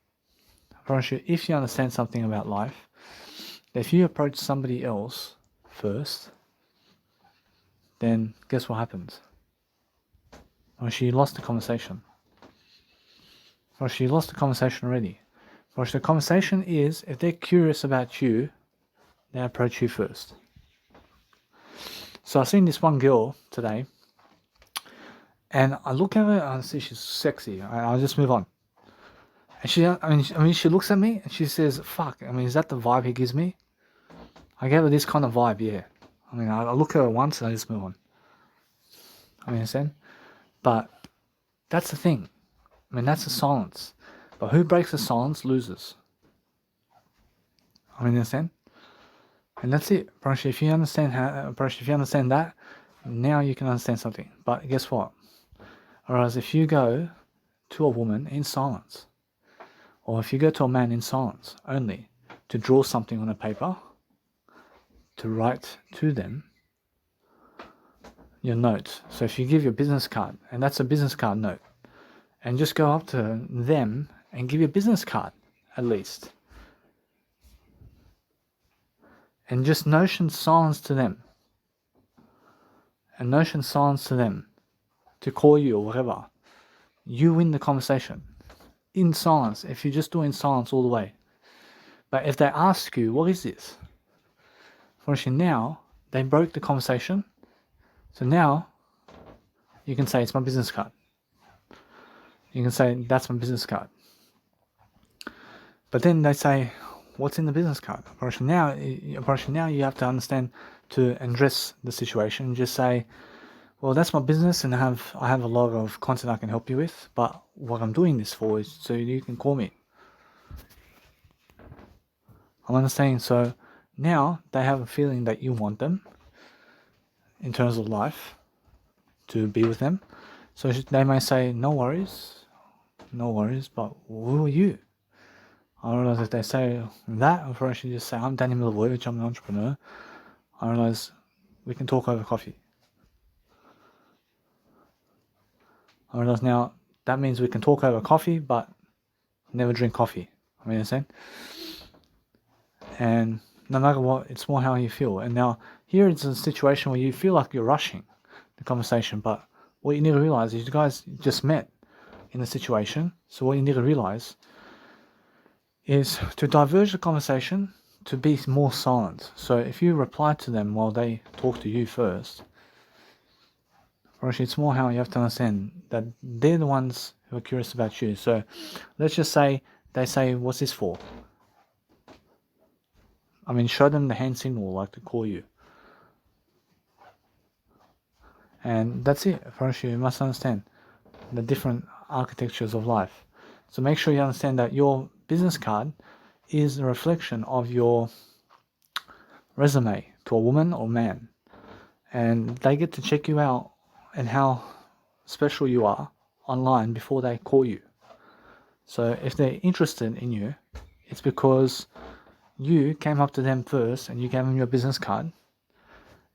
Actually, if you understand something about life, if you approach somebody else first, then guess what happens? Actually, you lost the conversation. Actually, you lost the conversation already. Actually, the conversation is, if they're curious about you, they approach you first. So I seen this one girl today, and I look at her and I see she's sexy. I'll just move on. And she looks at me and she says, "Fuck, I mean, is that the vibe he gives me?" I gave her this kind of vibe, yeah. I mean, I look at her once and I just move on. I mean, understand? But that's the thing. I mean, that's the silence. But who breaks the silence loses. I mean, understand? And that's it. Apparently, if you understand that, now you can understand something. But guess what? Whereas if you go to a woman in silence, or if you go to a man in silence only to draw something on a paper, to write to them your note. So if you give your business card, and that's a business card note, and just go up to them and give your business card at least. And just notion silence to them. And notion silence to them to call you or whatever. You win the conversation. In silence, if you just do it in silence all the way. But if they ask you, what is this? Fortunately now, they broke the conversation. So now, you can say, it's my business card. You can say, that's my business card. But then they say, what's in the business card? Apparently now you have to understand to address the situation and just say, well, that's my business and I have a lot of content I can help you with, but what I'm doing this for is so you can call me. I'm understanding. So now they have a feeling that you want them in terms of life to be with them. So they may say, no worries, but who are you? I realize if they say that, or actually just say, I'm Danny Milivojevic, I'm an entrepreneur, I realize we can talk over coffee. I realize now that means we can talk over coffee, but never drink coffee. I mean, understand? And no matter what, it's more how you feel. And now here it's a situation where you feel like you're rushing the conversation, but what you need to realize is you guys just met in a situation. So what you need to realize is to diverge the conversation, to be more silent. So if you reply to them while they talk to you first, it's more how you have to understand that they're the ones who are curious about you. So let's just say they say, "What's this for?" I mean, show them the hand signal, like to call you. And that's it. First, you must understand the different architectures of life. So make sure you understand that your business card is a reflection of your resume to a woman or man. And they get to check you out and how special you are online before they call you. So if they're interested in you, it's because you came up to them first and you gave them your business card.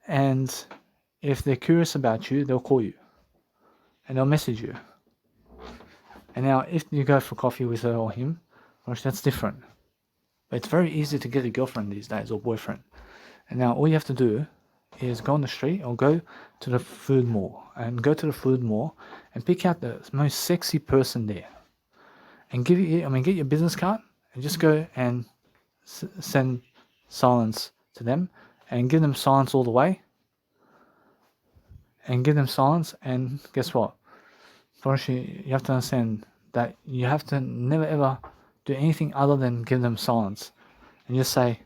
And if they're curious about you, they'll call you and they'll message you. And now if you go for coffee with her or him, that's different. But it's very easy to get a girlfriend these days or boyfriend. And now all you have to do is go on the street or go to the food mall and pick out the most sexy person there and get your business card and just go and send silence to them and give them silence all the way and give them silence. And guess what? First, you have to understand that you have to never ever do anything other than give them silence and just say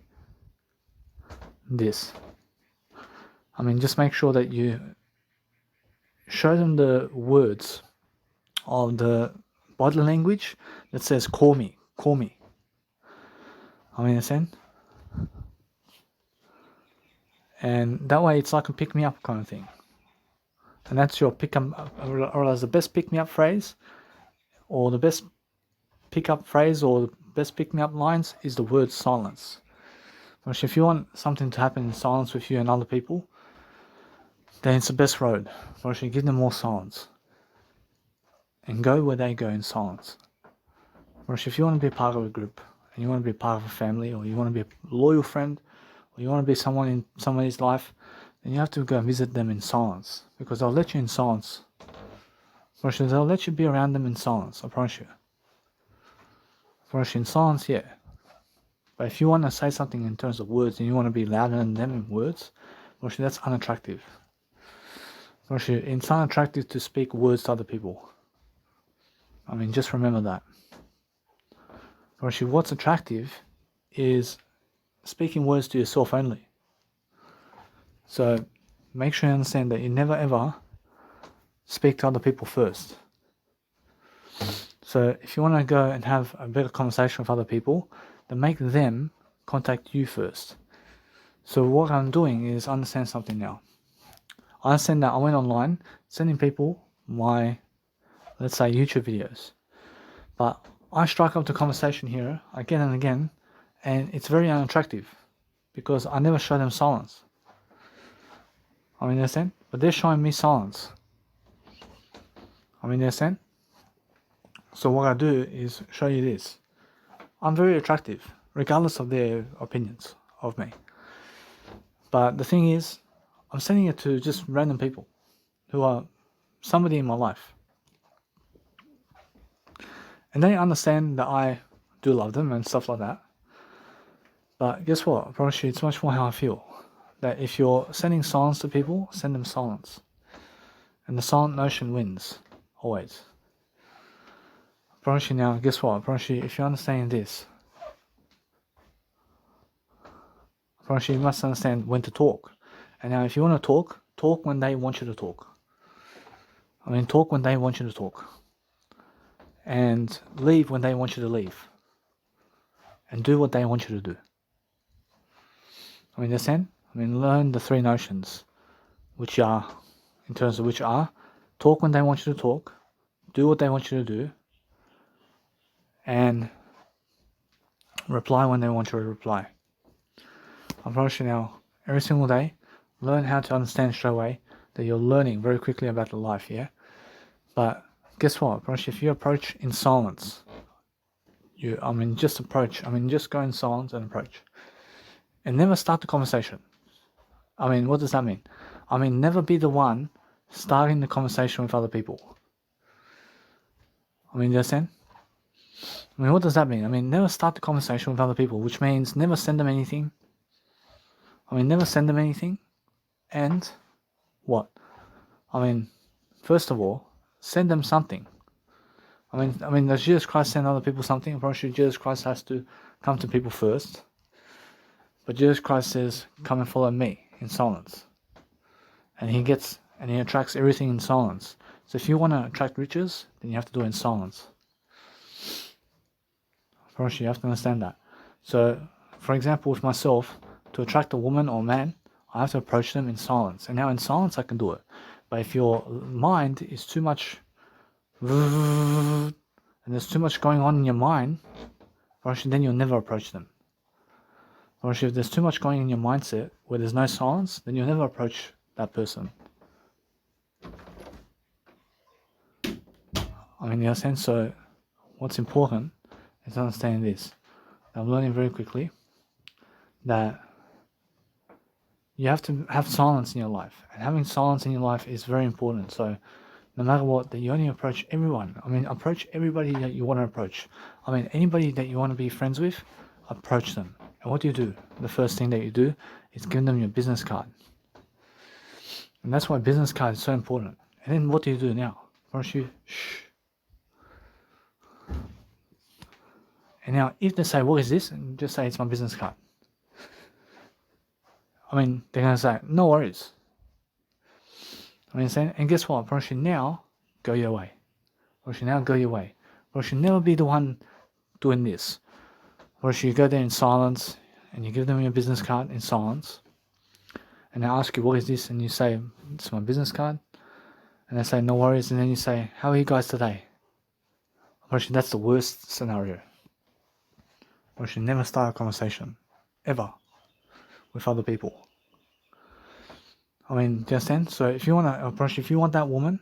this. I mean, just make sure that you show them the words of the body language that says call me. I mean, understand? And that way it's like a pick me up kind of thing. And that's your pick up, or as the best pick me up phrase, or the best pick up phrase, or the best pick me up lines is the word silence. Which if you want something to happen in silence with you and other people, then it's the best road. First, you give them more silence. And go where they go in silence. Whereas if you want to be a part of a group, and you want to be a part of a family, or you want to be a loyal friend, or you want to be someone in somebody's life, then you have to go and visit them in silence. Because they'll let you in silence. Whereas they'll let you be around them in silence, I promise you. Whereas in silence, yeah. But if you want to say something in terms of words, and you want to be louder than them in words, whereas that's unattractive. Whereas it's unattractive to speak words to other people. I mean, just remember that. Actually, what's attractive is speaking words to yourself only. So make sure you understand that you never ever speak to other people first. So if you want to go and have a better conversation with other people, then make them contact you first. So what I'm doing is understand something now. I understand that I went online sending people my, let's say, YouTube videos. But I strike up the conversation here again and again, and it's very unattractive because I never show them silence. I mean, understand? But they're showing me silence. I mean, understand? So what I do is show you this. I'm very attractive, regardless of their opinions of me. But the thing is, I'm sending it to just random people who are somebody in my life. And they understand that I do love them and stuff like that. But guess what? I promise you, it's much more how I feel. That if you're sending silence to people, send them silence. And the silent notion wins, always. I promise you now, guess what? I promise you, if you're understanding this, I promise you must understand when to talk. And now if you want to talk when they want you to talk. I mean, talk when they want you to talk. And leave when they want you to leave. And do what they want you to do. I mean, understand? I mean, learn the three notions, which are, in terms of which are, talk when they want you to talk, do what they want you to do, and reply when they want you to reply. I promise you now, every single day, learn how to understand straight away that you're learning very quickly about the life, yeah? But guess what? If you approach in silence, just go in silence and approach. And never start the conversation. What does that mean? Never be the one starting the conversation with other people. You understand? What does that mean? Never start the conversation with other people, which means never send them anything. Never send them anything. And what? First of all, send them something. Does Jesus Christ send other people something? Probably Jesus Christ has to come to people first. But Jesus Christ says, come and follow me in silence. And he attracts everything in silence. So if you want to attract riches, then you have to do it in silence. Probably you have to understand that. So, for example, with myself, to attract a woman or man, I have to approach them in silence. And now in silence I can do it. But if your mind is too much, and there's too much going on in your mind, then you'll never approach them. Or if there's too much going in your mindset where there's no silence, then you'll never approach that person. In a sense, so what's important is understanding this. I'm learning very quickly that you have to have silence in your life. And having silence in your life is very important. So no matter what, that you only approach everyone. Approach everybody that you want to approach. Anybody that you want to be friends with, approach them. And what do you do? The first thing that you do is give them your business card. And that's why business card is so important. And then what do you do now? First you shh. And now if they say, what is this? And just say, it's my business card. They're going to say, no worries. And guess what? First now go your way. Now go your way. Never be the one doing this. Or you go there in silence and you give them your business card in silence and they ask you, what is this? And you say, it's my business card. And they say, no worries. And then you say, how are you guys today? That's the worst scenario. Never start a conversation, ever, with other people. Do you understand? So if you want that woman,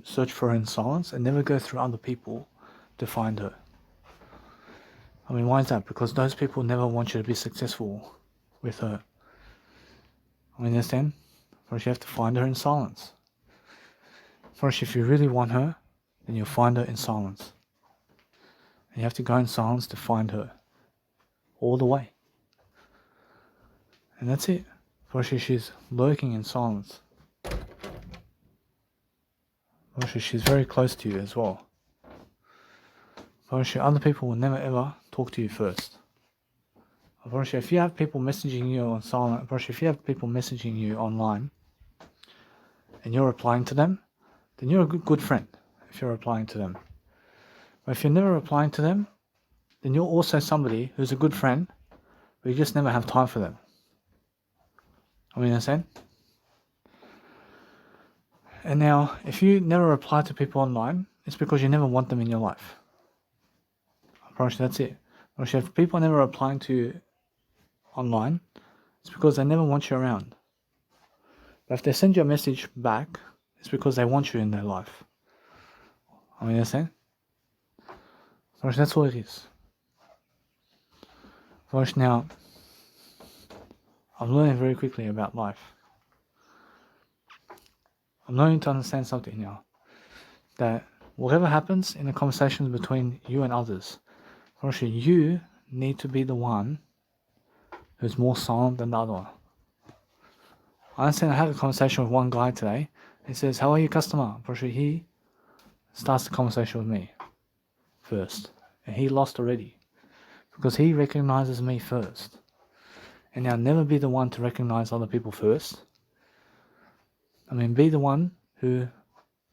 search for her in silence and never go through other people to find her. Why is that? Because those people never want you to be successful with her. Understand? First you have to find her in silence. First, if you really want her, then you'll find her in silence. And you have to go in silence to find her. All the way. And that's it. First, she's lurking in silence. First, she's very close to you as well. Other people will never ever talk to you first. If you have people messaging you on silent, if you have people messaging you online and you're replying to them, then you're a good friend if you're replying to them. But if you're never replying to them, then you're also somebody who's a good friend, but you just never have time for them. Understand? And now, if you never reply to people online, it's because you never want them in your life. That's it. If people are never replying to you online, it's because they never want you around. But if they send you a message back, it's because they want you in their life. Understand? That's all it is. Now, I'm learning very quickly about life. I'm learning to understand something now. That whatever happens in the conversations between you and others, you need to be the one who's more silent than the other one. I understand I had a conversation with one guy today. He says, how are you, customer? He starts the conversation with me first. And he lost already. Because he recognizes me first. And now never be the one to recognize other people first. Be the one who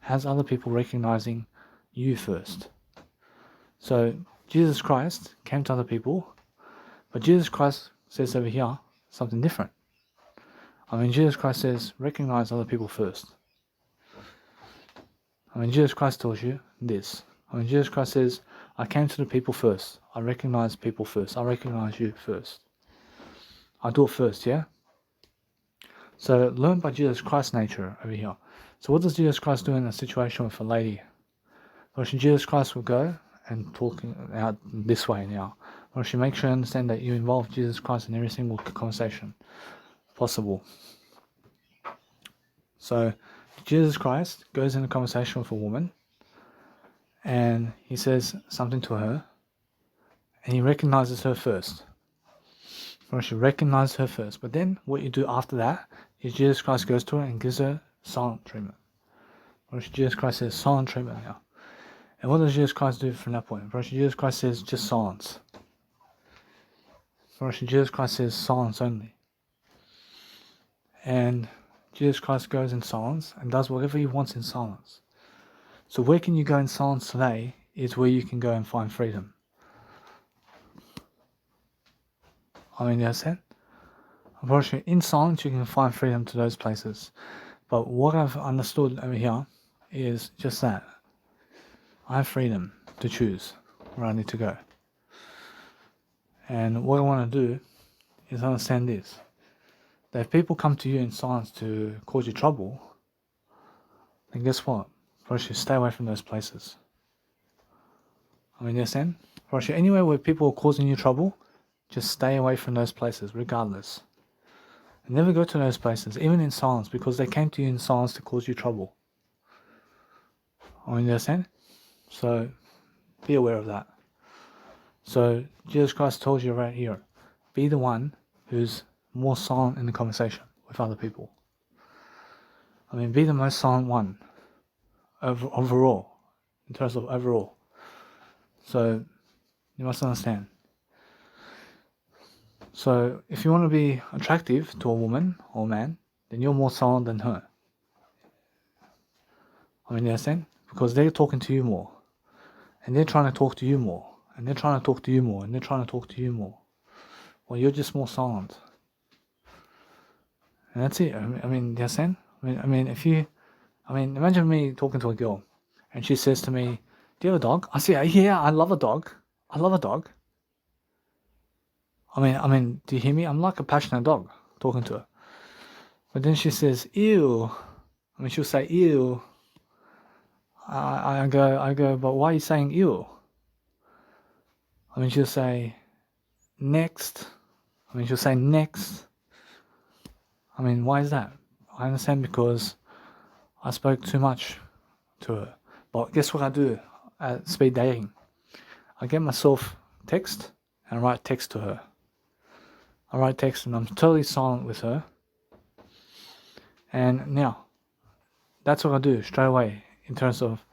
has other people recognizing you first. So Jesus Christ came to other people, but Jesus Christ says over here something different. Jesus Christ says recognize other people first. Jesus Christ tells you this. Jesus Christ says, I came to the people first. I recognize people first. I recognize you first. I do it first, yeah? So learn by Jesus Christ's nature over here. So what does Jesus Christ do in a situation with a lady Or Jesus Christ will go and talking out this way now. Or she makes sure you understand that you involve Jesus Christ in every single conversation possible. So Jesus Christ goes in a conversation with a woman and he says something to her and he recognizes her first. Or she recognizes her first. But then what you do after that is Jesus Christ goes to her and gives her silent treatment. Or Jesus Christ says silent treatment now. And what does Jesus Christ do from that point? First, Jesus Christ says just silence. First, Jesus Christ says silence only. And Jesus Christ goes in silence and does whatever he wants in silence. So where can you go in silence today is where you can go and find freedom. I mean, you understand? Unfortunately, in silence you can find freedom to those places. But what I've understood over here is just that. I have freedom to choose where I need to go. And what I want to do is understand this. That if people come to you in silence to cause you trouble, then guess what? First, you stay away from those places. I mean, you understand? First, anywhere where people are causing you trouble, just stay away from those places, regardless. And never go to those places, even in silence, because they came to you in silence to cause you trouble. I mean, you understand? So, be aware of that. So, Jesus Christ tells you right here, be the one who's more silent in the conversation with other people. I mean, be the most silent one overall, in terms of overall. So, you must understand. So, if you want to be attractive to a woman or man, then you're more silent than her. I mean, you understand? Because they're talking to you more. And they're trying to talk to you more. And they're trying to talk to you more. And they're trying to talk to you more. Well, you're just more silent. And that's it. I mean, you understand? I mean, imagine me talking to a girl. And she says to me, do you have a dog? I say, yeah, I love a dog. I love a dog. I mean, do you hear me? I'm like a passionate dog talking to her. But then she says, ew. I mean, she'll say, ew. I go, but why are you saying ew? I mean, she'll say, next. I mean, she'll say, next. I mean, why is that? I understand because I spoke too much to her. But guess what I do at speed dating? I get myself text and I write text to her. I write text and I'm totally silent with her. And now, that's what I do straight away in terms of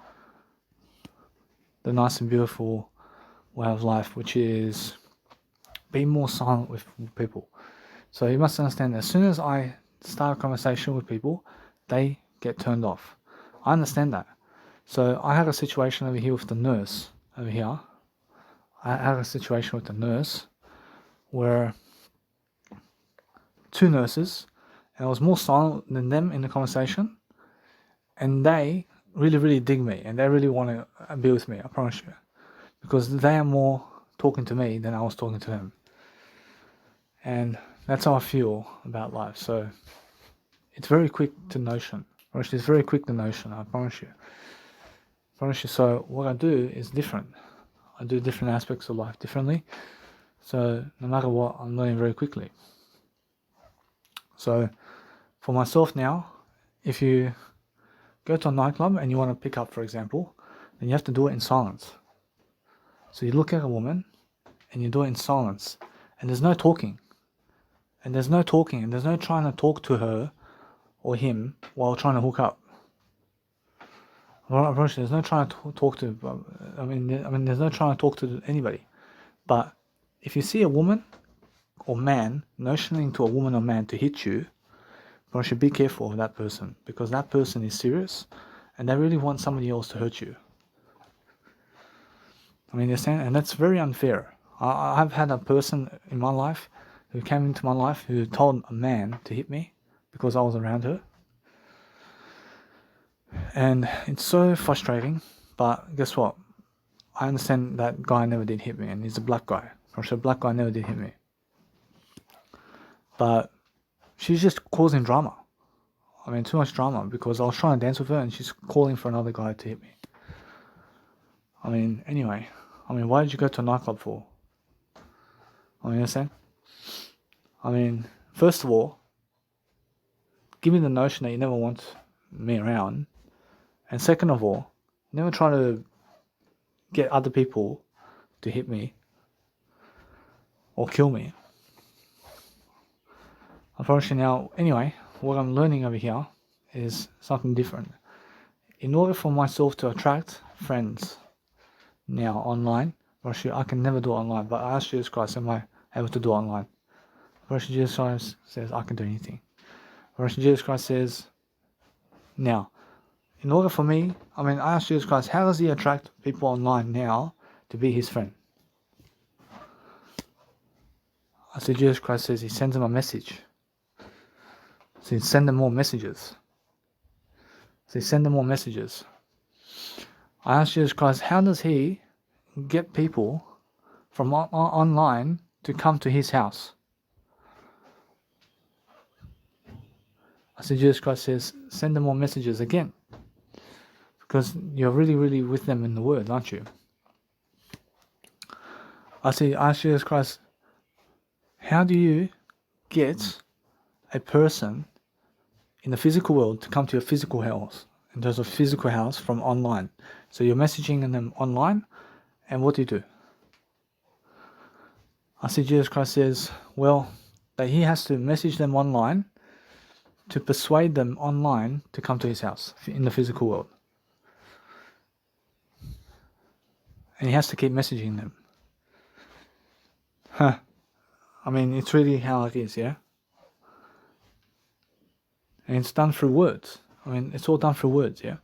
the nice and beautiful way of life, which is being more silent with people. So you must understand that as soon as I start a conversation with people, they get turned off. I understand that. So I had a situation over here with the nurse over here. I had a situation with the nurse where two nurses, and I was more silent than them in the conversation, and they really, really dig me, and they really want to be with me, I promise you, because they are more talking to me than I was talking to them. And that's how I feel about life. So it's very quick to notion. Actually, it's very quick to notion, I promise you. So what I do is different. I do different aspects of life differently. So no matter what, I'm learning very quickly. So for myself now, if you go to a nightclub and you want to pick up, for example, then you have to do it in silence. So you look at a woman and you do it in silence. And there's no talking. And there's no trying to talk to her or him while trying to hook up. Well, there's no trying to talk to. I mean, there's no trying to talk to anybody. But if you see a woman or man notioning to a woman or man to hit you, you should be careful of that person, because that person is serious and they really want somebody else to hurt you. I mean, you understand? And that's very unfair. I've had a person in my life who came into my life who told a man to hit me because I was around her. And it's so frustrating, but guess what? I understand that guy never did hit me, and he's a black guy. A black guy never did hit me. But she's just causing drama. I mean, too much drama, because I was trying to dance with her and she's calling for another guy to hit me. I mean, anyway, I mean, why did you go to a nightclub for? I mean, you understand? I mean, first of all, give me the notion that you never want me around. And second of all, never try to get other people to hit me or kill me. Unfortunately now, anyway, what I'm learning over here is something different. In order for myself to attract friends now online, I can never do it online, but I ask Jesus Christ, am I able to do it online? Jesus Christ says I can do anything. Jesus Christ says, now, in order for me, I ask Jesus Christ, how does he attract people online now to be his friend? I said, Jesus Christ says he sends them a message. So he send them more messages. I asked Jesus Christ, how does he get people from online to come to his house? I said, Jesus Christ says, send them more messages again. Because you're really, really with them in the word, aren't you? I asked Jesus Christ, how do you get a person in the physical world to come to your physical house, in terms of physical house from online? So you're messaging them online, and what do? I see Jesus Christ says, well, that he has to message them online to persuade them online to come to his house in the physical world. And he has to keep messaging them. I mean, it's really how it is, yeah? And it's done through words. I mean, it's all done through words, yeah?